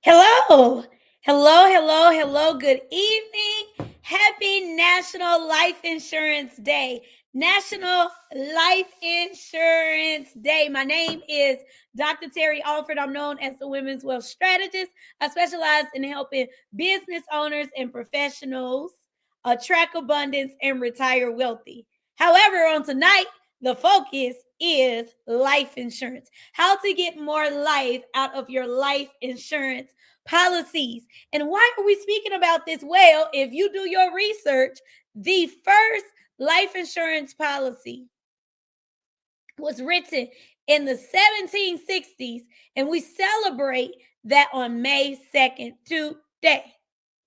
Hello. Hello, hello, hello. Good evening. Happy National Life Insurance Day. National Life Insurance Day. My name is Dr. Terry Alford. I'm known as the Women's Wealth Strategist. I specialize in helping business owners and professionals attract abundance and retire wealthy. However, on tonight, the focus is life insurance. How to get more life out of your life insurance policies. And why are we speaking about this? Well, if you do your research, the first life insurance policy was written in the 1760s, and we celebrate that on May 2nd today.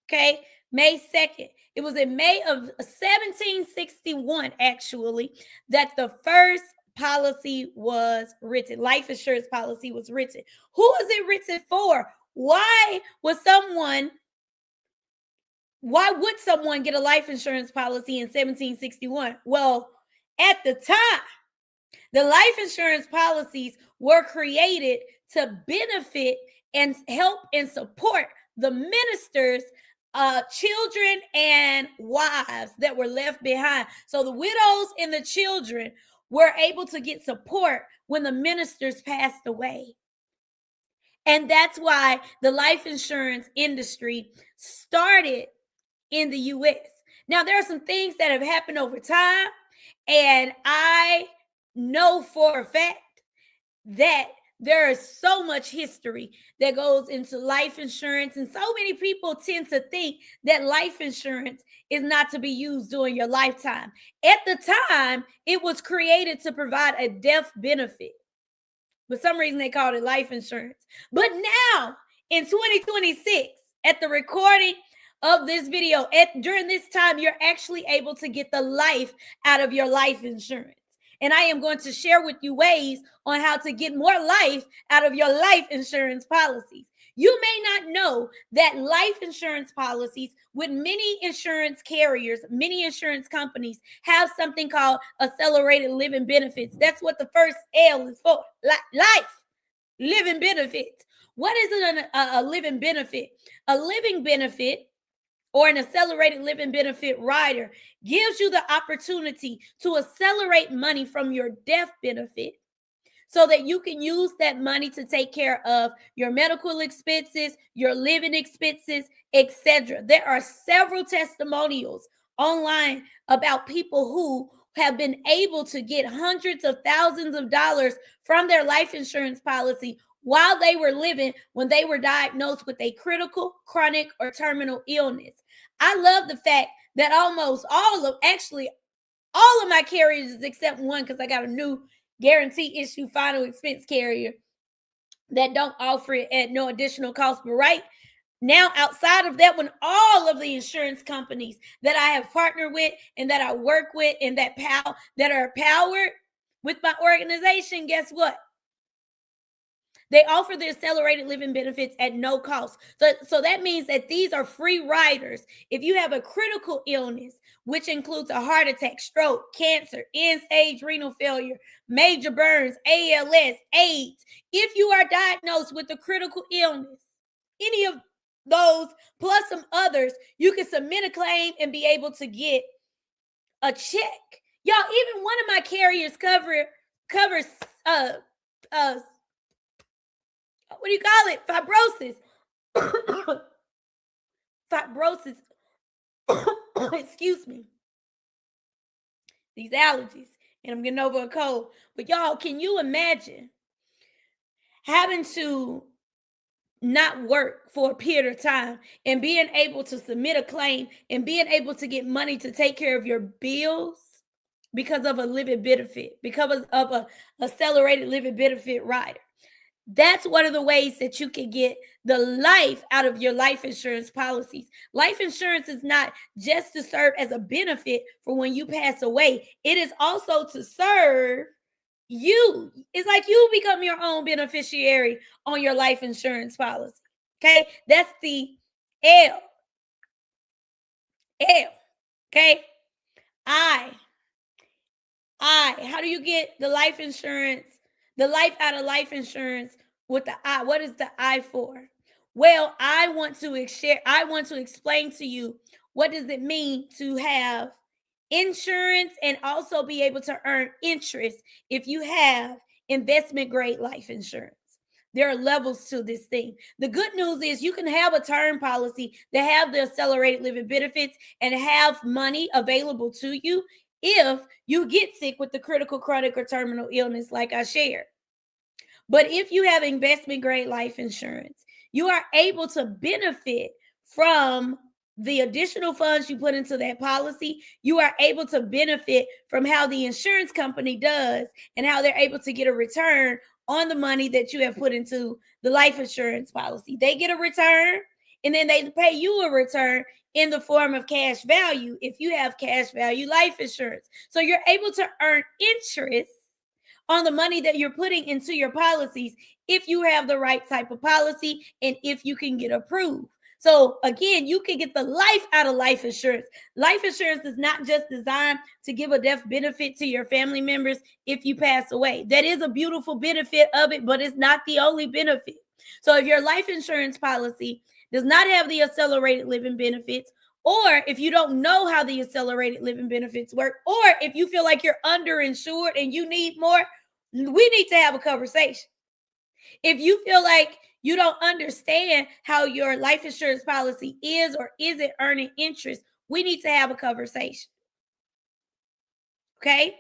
Okay, May 2nd. It was in May of 1761, actually, that the first policy was written. Life insurance policy was written. Who was it written for? Why would someone get a life insurance policy in 1761? Well, at the time, the life insurance policies were created to benefit and help and support the ministers, children, and wives that were left behind. So the widows and the children were able to get support when the ministers passed away. And that's why the life insurance industry started in the US. Now, there are some things that have happened over time, and I know for a fact that there is so much history that goes into life insurance, and so many people tend to think that life insurance is not to be used during your lifetime. At the time, it was created to provide a death benefit. For some reason, they called it life insurance. But now, in 2026, at the recording of this video, during this time, you're actually able to get the life out of your life insurance. And I am going to share with you ways on how to get more life out of your life insurance policies. You may not know that life insurance policies with many insurance carriers, many insurance companies have something called accelerated living benefits. That's what the first L is for, life, living benefits. What is a living benefit? A living benefit or an accelerated living benefit rider gives you the opportunity to accelerate money from your death benefit so that you can use that money to take care of your medical expenses, your living expenses, etc. There are several testimonials online about people who have been able to get hundreds of thousands of dollars from their life insurance policy while they were living when they were diagnosed with a critical, chronic, or terminal illness. I love the fact that almost all of my carriers, except one, because I got a new guarantee issue final expense carrier that don't offer it at no additional cost. But right now, outside of that one, all of the insurance companies that I have partnered with and that I work with and that are powered with my organization, guess what? They offer the accelerated living benefits at no cost. So that means that these are free riders. If you have a critical illness, which includes a heart attack, stroke, cancer, end-stage renal failure, major burns, ALS, AIDS, if you are diagnosed with a critical illness, any of those plus some others, you can submit a claim and be able to get a check. Y'all, even one of my carriers covers what do you call it? Fibrosis. Fibrosis. Excuse me. These allergies. And I'm getting over a cold. But y'all, can you imagine having to not work for a period of time and being able to submit a claim and being able to get money to take care of your bills because of a living benefit, because of a accelerated living benefit rider? That's one of the ways that you can get the life out of your life insurance policies. Life insurance is not just to serve as a benefit for when you pass away. It is also to serve you. It's like you become your own beneficiary on your life insurance policy. Okay? That's the L. Okay? I. How do you get the life insurance, the life out of life insurance with the I? What is the I for? Well, I want to explain to you what does it mean to have insurance and also be able to earn interest if you have investment grade life insurance. There are levels to this thing. The good news is you can have a term policy that have the accelerated living benefits and have money available to you if you get sick with the critical, chronic, or terminal illness like I shared. But if you have investment grade life insurance, you are able to benefit from the additional funds you put into that policy. You are able to benefit from how the insurance company does and how they're able to get a return on the money that you have put into the life insurance policy. They get a return and then they pay you a return in the form of cash value if you have cash value life insurance. So you're able to earn interest on the money that you're putting into your policies if you have the right type of policy and if you can get approved. So again, you can get the life out of life insurance. Life insurance is not just designed to give a death benefit to your family members if you pass away. That is a beautiful benefit of it, but it's not the only benefit. So if your life insurance policy does not have the accelerated living benefits, or if you don't know how the accelerated living benefits work, or if you feel like you're underinsured and you need more, we need to have a conversation. If you feel like you don't understand how your life insurance policy is or isn't earning interest, we need to have a conversation. Okay?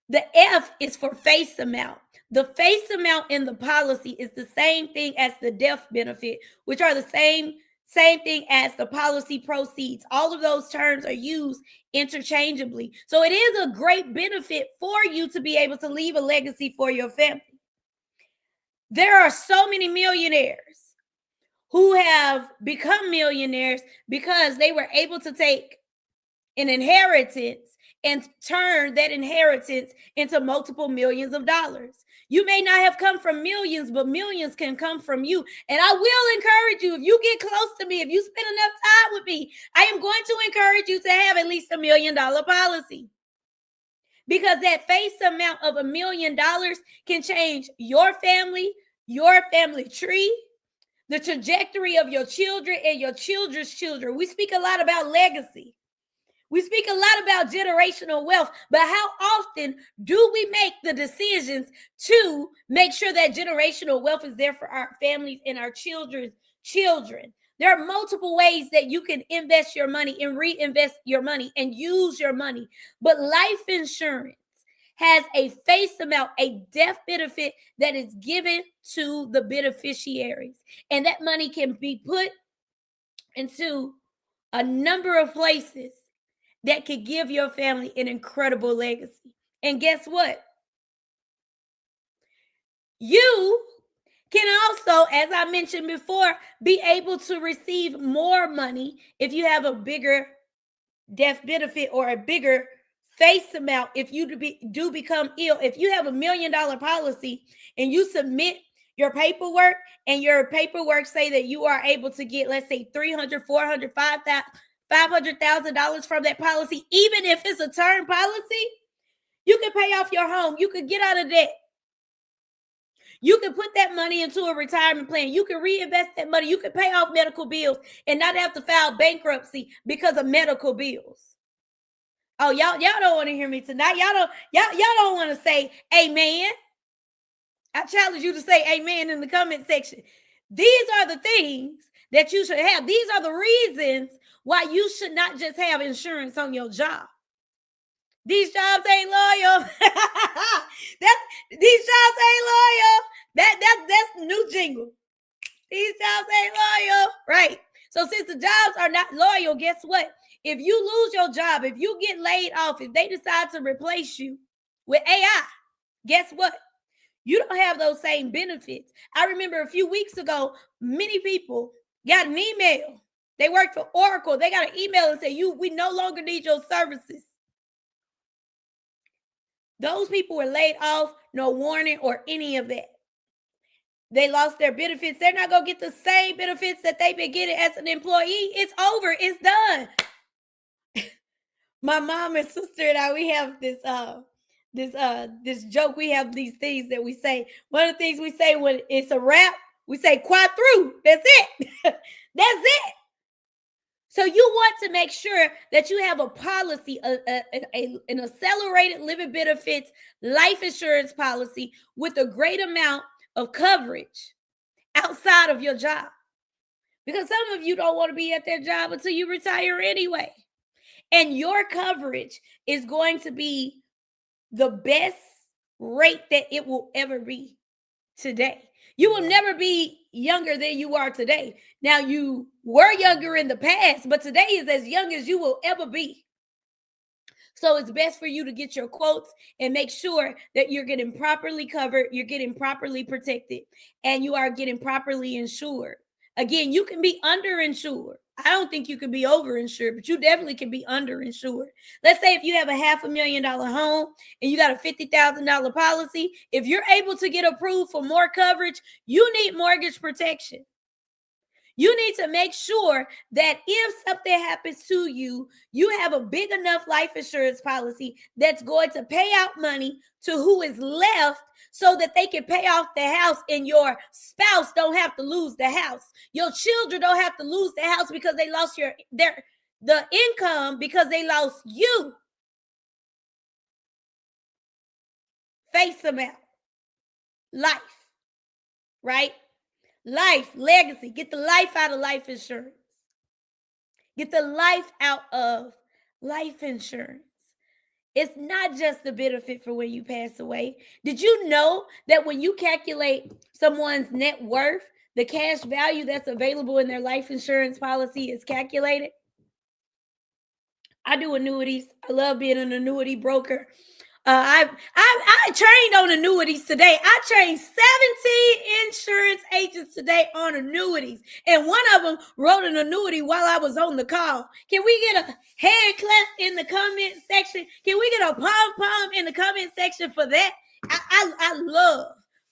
The F is for face amount. The face amount in the policy is the same thing as the death benefit, which are the same thing as the policy proceeds. All of those terms are used interchangeably. So it is a great benefit for you to be able to leave a legacy for your family. There are so many millionaires who have become millionaires because they were able to take an inheritance and turn that inheritance into multiple millions of dollars. You may not have come from millions, but millions can come from you. And I will encourage you, if you get close to me, if you spend enough time with me, I am going to encourage you to have at least $1 million policy. Because that face amount of $1 million can change your family tree, the trajectory of your children and your children's children. We speak a lot about legacy. We speak a lot about generational wealth, but how often do we make the decisions to make sure that generational wealth is there for our families and our children's children? There are multiple ways that you can invest your money and reinvest your money and use your money, but life insurance has a face amount, a death benefit that is given to the beneficiaries. And that money can be put into a number of places that could give your family an incredible legacy. And guess what? You can also, as I mentioned before, be able to receive more money if you have a bigger death benefit or a bigger face amount if you do become ill. If you have $1 million policy and you submit your paperwork and your paperwork say that you are able to get, let's say, $300,000, $400,000, $500,000 from that policy, even if it's a term policy, you can pay off your home. You could get out of debt. You can put that money into a retirement plan. You can reinvest that money. You can pay off medical bills and not have to file bankruptcy because of medical bills. Oh, y'all don't want to hear me tonight. Y'all don't want to say amen. I challenge you to say amen in the comment section. These are the things that you should have. These are the reasons why you should not just have insurance on your job. These jobs ain't loyal. These jobs ain't loyal. That's the new jingle. These jobs ain't loyal. Right. So since the jobs are not loyal, guess what? If you lose your job, if you get laid off, if they decide to replace you with AI, guess what? You don't have those same benefits. I remember a few weeks ago, many people got an email. They worked for Oracle. They got an email and said, we no longer need your services. Those people were laid off, no warning or any of that. They lost their benefits. They're not going to get the same benefits that they've been getting as an employee. It's over. It's done. My mom and sister and I, we have this joke. We have these things that we say. One of the things we say when it's a wrap, We say quadru. That's it. That's it. So you want to make sure that you have a policy, an accelerated living benefits life insurance policy with a great amount of coverage outside of your job. Because some of you don't want to be at that job until you retire anyway. And your coverage is going to be the best rate that it will ever be today. You will never be younger than you are today. Now, you were younger in the past, but today is as young as you will ever be. So it's best for you to get your quotes and make sure that you're getting properly covered, you're getting properly protected, and you are getting properly insured. Again, you can be underinsured. I don't think you can be overinsured, but you definitely can be underinsured. Let's say if you have a $500,000 home and you got a $50,000 policy, if you're able to get approved for more coverage, you need mortgage protection. You need to make sure that if something happens to you, you have a big enough life insurance policy that's going to pay out money to who is left so that they can pay off the house and your spouse don't have to lose the house. Your children don't have to lose the house because they lost the income because they lost you. Face them out. Life, right? Life, legacy. Get the life out of life insurance. Get the life out of life insurance. It's not just the benefit for when you pass away. Did you know that when you calculate someone's net worth, the cash value that's available in their life insurance policy is calculated? I do annuities. I love being an annuity broker. I trained on annuities today. I trained 17 insurance agents today on annuities. And one of them wrote an annuity while I was on the call. Can we get a hand clap in the comment section? Can we get a pom-pom in the comment section for that? I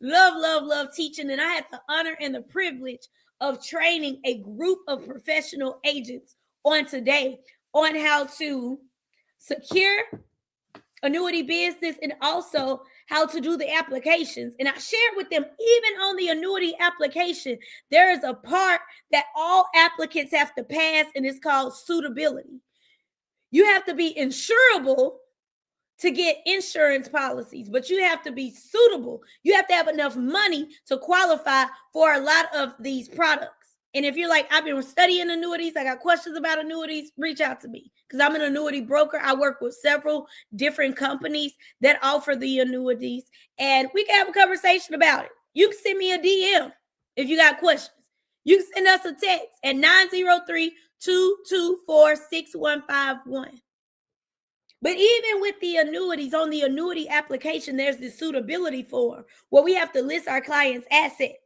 love teaching. And I had the honor and the privilege of training a group of professional agents on today on how to secure annuity business and also how to do the applications. And I shared with them, even on the annuity application, there is a part that all applicants have to pass, and it's called suitability. You have to be insurable to get insurance policies, but you have to be suitable. You have to have enough money to qualify for a lot of these products. And if you're like, I've been studying annuities, I got questions about annuities, reach out to me because I'm an annuity broker. I work with several different companies that offer the annuities, and we can have a conversation about it. You can send me a DM if you got questions. You can send us a text at 903-224-6151. But even with the annuities, on the annuity application, there's the suitability form where we have to list our clients' assets.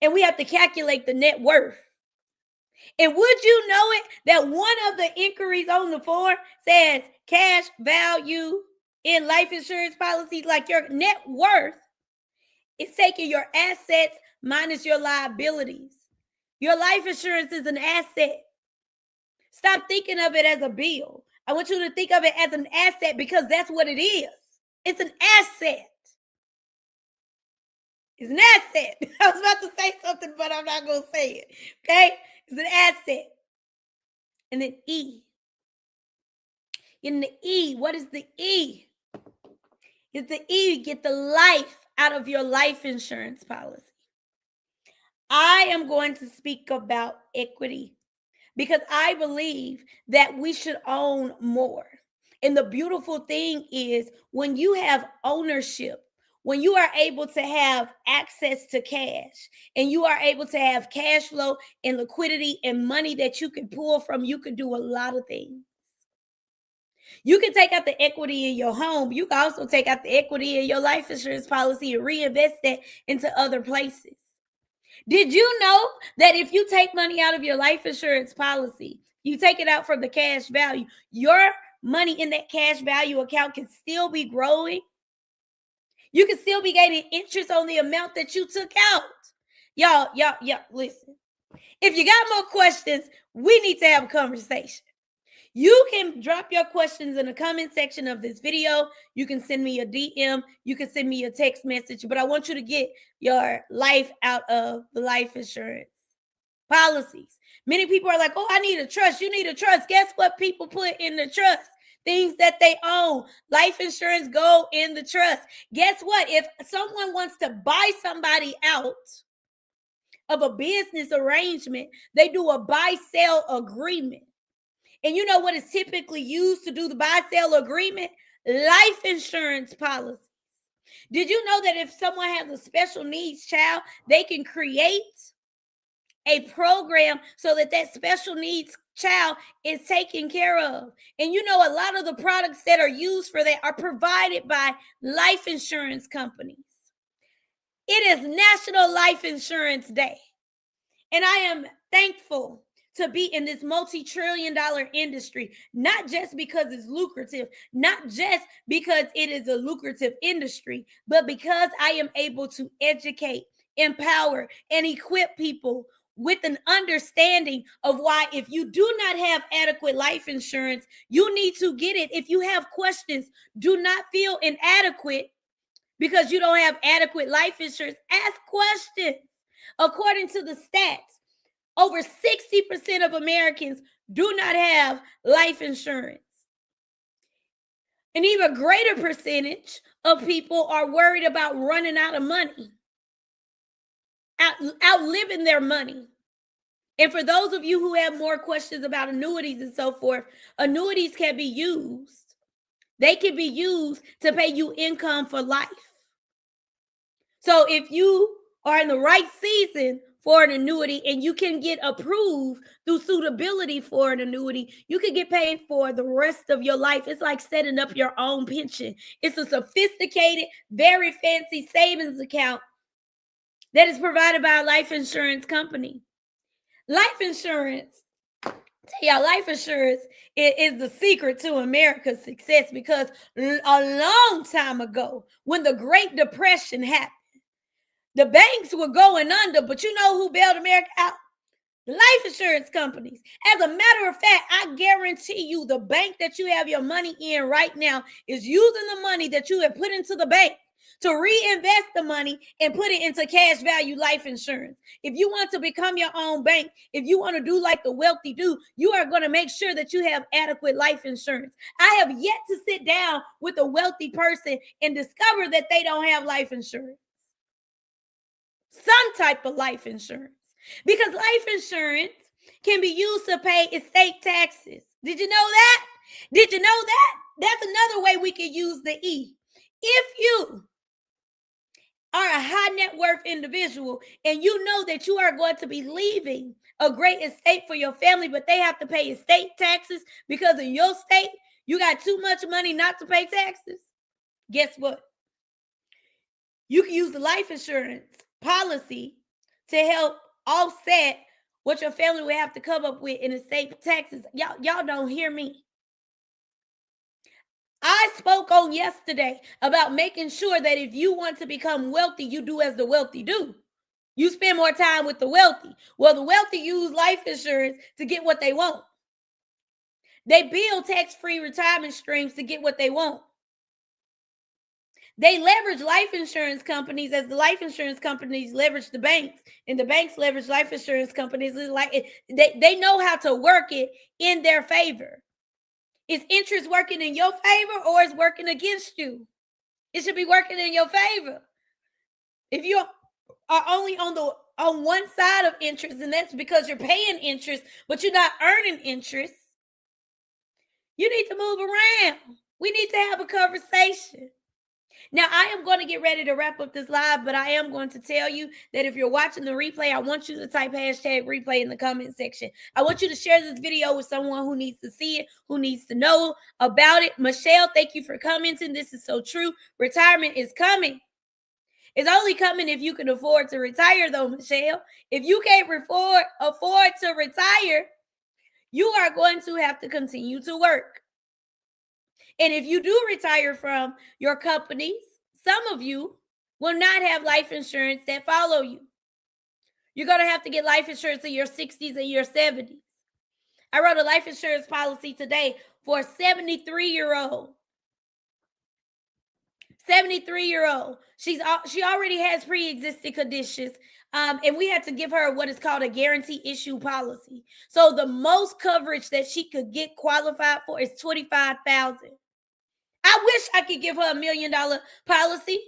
And we have to calculate the net worth. And would you know it that one of the inquiries on the form says cash value in life insurance policies, like your net worth is taking your assets minus your liabilities. Your life insurance is an asset. Stop thinking of it as a bill. I want you to think of it as an asset because that's what it is. It's an asset. It's an asset. I was about to say something, but I'm not going to say it. Okay? It's an asset. And then E. In the E, what is the E? It's the E, get the life out of your life insurance policy. I am going to speak about equity because I believe that we should own more. And the beautiful thing is when you have ownership, when you are able to have access to cash and you are able to have cash flow and liquidity and money that you can pull from, you can do a lot of things. You can take out the equity in your home. You can also take out the equity in your life insurance policy and reinvest that into other places. Did you know that if you take money out of your life insurance policy, you take it out from the cash value, your money in that cash value account can still be growing? You can still be gaining interest on the amount that you took out. Y'all, listen. If you got more questions, we need to have a conversation. You can drop your questions in the comment section of this video. You can send me a DM. You can send me a text message, but I want you to get your life out of the life insurance policies. Many people are like, oh, I need a trust. You need a trust. Guess what people put in the trust? Things that they own. Life insurance go in the trust. Guess what? If someone wants to buy somebody out of a business arrangement, they do a buy-sell agreement. And you know what is typically used to do the buy-sell agreement? Life insurance policies. Did you know that if someone has a special needs child, they can create a program so that that special needs child is taken care of? And you know, a lot of the products that are used for that are provided by life insurance companies. It is National Life Insurance Day. And I am thankful to be in this multi-trillion-dollar industry, not just because it's lucrative, not just because it is a lucrative industry, but because I am able to educate, empower, and equip people with an understanding of why, if you do not have adequate life insurance, you need to get it. If you have questions, do not feel inadequate because you don't have adequate life insurance. Ask questions. According to the stats, over 60% of Americans do not have life insurance. An even greater percentage of people are worried about running out of money, outliving their money. And for those of you who have more questions about annuities and so forth, annuities can be used. They can be used to pay you income for life. So if you are in the right season for an annuity and you can get approved through suitability for an annuity, you can get paid for the rest of your life. It's like setting up your own pension. It's a sophisticated, very fancy savings account that is provided by a life insurance company. Life insurance, life insurance is the secret to America's success, because a long time ago, when the Great Depression happened, the banks were going under, but you know who bailed America out? Life insurance companies. As a matter of fact, I guarantee you the bank that you have your money in right now is using the money that you have put into the bank to reinvest the money and put it into cash value life insurance. If you want to become your own bank, if you want to do like the wealthy do, you are going to make sure that you have adequate life insurance. I have yet to sit down with a wealthy person and discover that they don't have life insurance. Some type of life insurance, because life insurance can be used to pay estate taxes. Did you know that? Did you know that? That's another way we can use the E. If you are a high net worth individual and you know that you are going to be leaving a great estate for your family, but they have to pay estate taxes because in your state you got too much money not to pay taxes, guess what? You can use the life insurance policy to help offset what your family would have to come up with in estate taxes. Y'all don't hear me. I spoke on yesterday about making sure that if you want to become wealthy, you do as the wealthy do. You spend more time with the wealthy. Well, the wealthy use life insurance to get what they want. They build tax-free retirement streams to get what they want. They leverage life insurance companies as the life insurance companies leverage the banks, and the banks leverage life insurance companies. It's like they know how to work it in their favor. Is interest working in your favor or is working against you? It should be working in your favor. If you are only on one side of interest, and that's because you're paying interest, but you're not earning interest, you need to move around. We need to have a conversation. Now, I am going to get ready to wrap up this live, but I am going to tell you that if you're watching the replay, I want you to type hashtag replay in the comment section. I want you to share this video with someone who needs to see it, who needs to know about it. Michelle, thank you for commenting. This is so true. Retirement is coming. It's only coming if you can afford to retire, though, Michelle. If you can't afford to retire, you are going to have to continue to work. And if you do retire from your companies, some of you will not have life insurance that follow you. You're going to have to get life insurance in your 60s and your 70s. I wrote a life insurance policy today for a 73-year-old. 73-year-old. She already has pre-existing conditions. And we had to give her what is called a guarantee issue policy. So the most coverage that she could get qualified for is $25,000. I wish I could give her $1 million policy,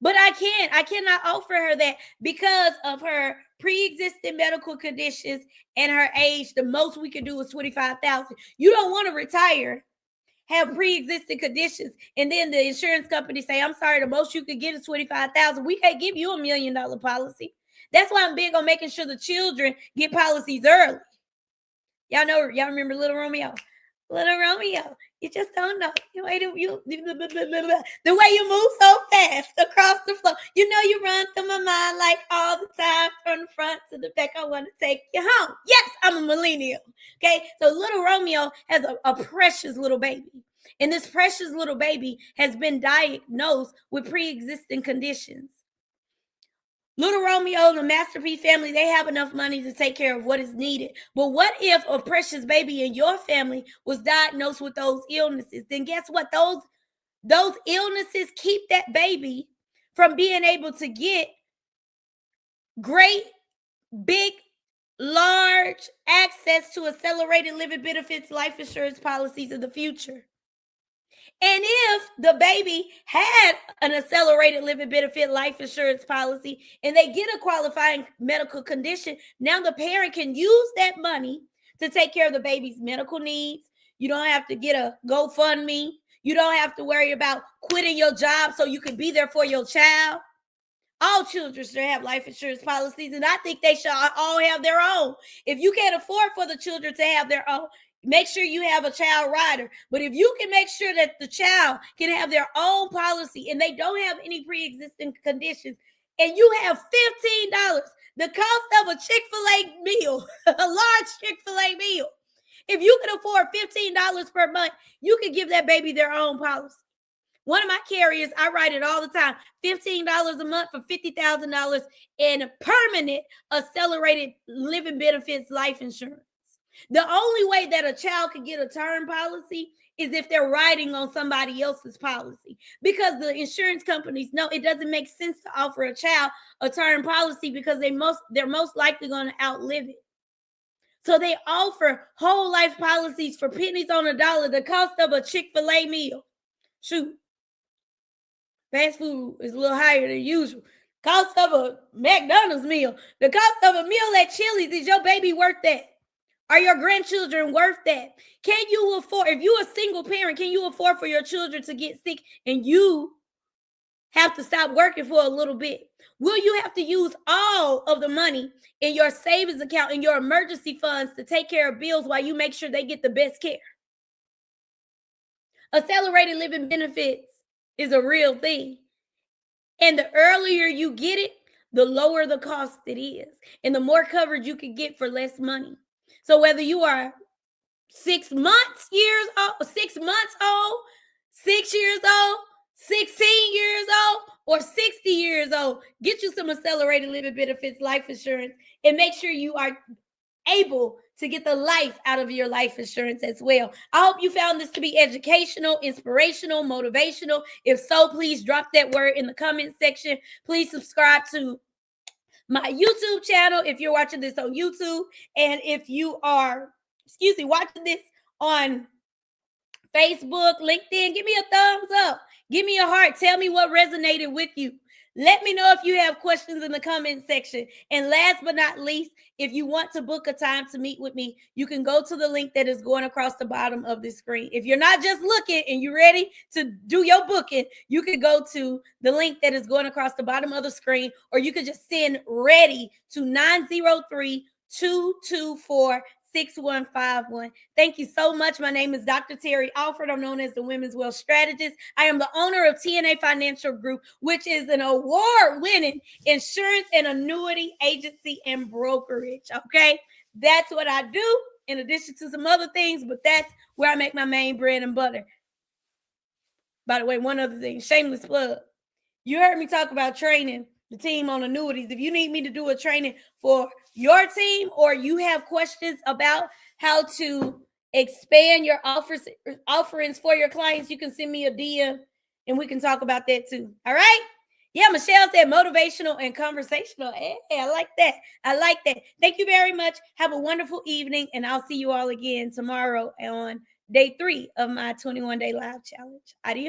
but I can't. I cannot offer her that because of her pre-existing medical conditions and her age. The most we can do is $25,000. You don't want to retire, have pre-existing conditions, and then the insurance company say, I'm sorry, the most you could get is $25,000. We can't give you $1 million policy. That's why I'm big on making sure the children get policies early. Y'all remember Little Romeo? Little Romeo, you just don't know. The way you move so fast across the floor. You run through my mind like all the time, from the front to the back. I want to take you home. Yes, I'm a millennial. Okay, so Little Romeo has a precious little baby. And this precious little baby has been diagnosed with pre-existing conditions. Little Romeo and the Masterpiece family, they have enough money to take care of what is needed. But what if a precious baby in your family was diagnosed with those illnesses? Then guess what? Those illnesses keep that baby from being able to get great, big, large access to accelerated living benefits, life insurance policies in the future. And if the baby had an accelerated living benefit life insurance policy and they get a qualifying medical condition, now the parent can use that money to take care of the baby's medical needs. You don't have to get a GoFundMe. You don't have to worry about quitting your job so you can be there for your child. All children should have life insurance policies, and I think they should all have their own. If you can't afford for the children to have their own, make sure you have a child rider. But if you can make sure that the child can have their own policy and they don't have any pre-existing conditions, and you have $15, the cost of a Chick-fil-A meal, a large Chick-fil-A meal, if you can afford $15 per month, you can give that baby their own policy. One of my carriers, I write it all the time, $15 a month for $50,000 in permanent accelerated living benefits life insurance. The only way that a child can get a term policy is if they're riding on somebody else's policy, because the insurance companies know it doesn't make sense to offer a child a term policy because they're most likely going to outlive it. So they offer whole life policies for pennies on a dollar, the cost of a Chick-fil-A meal. Shoot. Fast food is a little higher than usual. Cost of a McDonald's meal. The cost of a meal at Chili's, is your baby worth that? Are your grandchildren worth that? Can you afford, if you're a single parent, can you afford for your children to get sick and you have to stop working for a little bit? Will you have to use all of the money in your savings account and your emergency funds to take care of bills while you make sure they get the best care? Accelerated living benefits is a real thing. And the earlier you get it, the lower the cost it is. And the more coverage you can get for less money. So whether you are 6 months old, 6 years old, 16 years old, or 60 years old, get you some accelerated living benefits life insurance and make sure you are able to get the life out of your life insurance as well. I hope you found this to be educational, inspirational, motivational. If so, please drop that word in the comment section. Please subscribe to my YouTube channel if you're watching this on YouTube. And if you are, watching this on Facebook, LinkedIn, give me a thumbs up. Give me a heart. Tell me what resonated with you. Let me know if you have questions in the comment section. And last but not least, if you want to book a time to meet with me, you can go to the link that is going across the bottom of the screen. If you're not just looking and you're ready to do your booking, you can go to the link that is going across the bottom of the screen, or you could just send ready to 903-224-6151. Thank you so much. My name is Dr. Terry Alford. I'm known as the Women's Wealth Strategist. I am the owner of TNA Financial Group, which is an award-winning insurance and annuity agency and brokerage. Okay, that's what I do in addition to some other things, but that's where I make my main bread and butter. By the way, one other thing, shameless plug. You heard me talk about training the team on annuities. If you need me to do a training for your team, or you have questions about how to expand your offerings for your clients, you can send me a DM and we can talk about that too. All right. Yeah, Michelle said motivational and conversational. Hey, I like that. I like that. Thank you very much. Have a wonderful evening, and I'll see you all again tomorrow on day 3 of my 21-day live challenge. Adios.